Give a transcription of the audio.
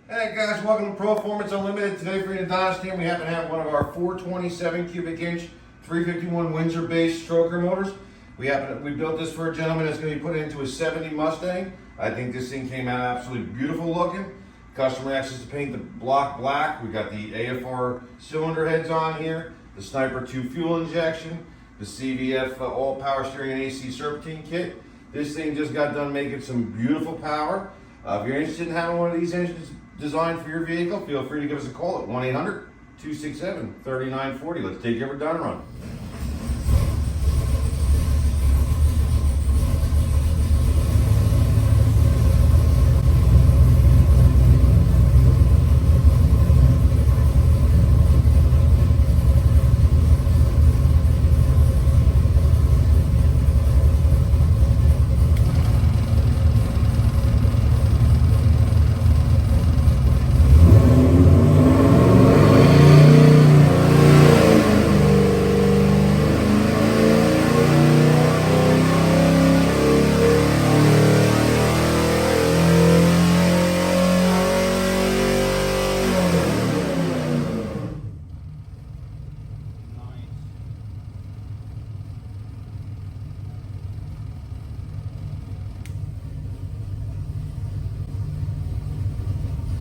Hey guys, welcome to Proformance Unlimited. Today for your Dyno team, we happen to have one of our 427 cubic inch 351 Windsor based stroker motors. We built this for a gentleman that's going to be put into a 70 Mustang. I think this thing came out absolutely beautiful looking. Customer asked us to paint the block black. We got the AFR cylinder heads on here, the Sniper II fuel injection, the CVF all power steering and AC serpentine kit. This thing just got done making some beautiful power. If you're interested in having one of these engines designed for your vehicle, feel free to give us a call at 1-800-267-3940. Let's take you over Dyno run.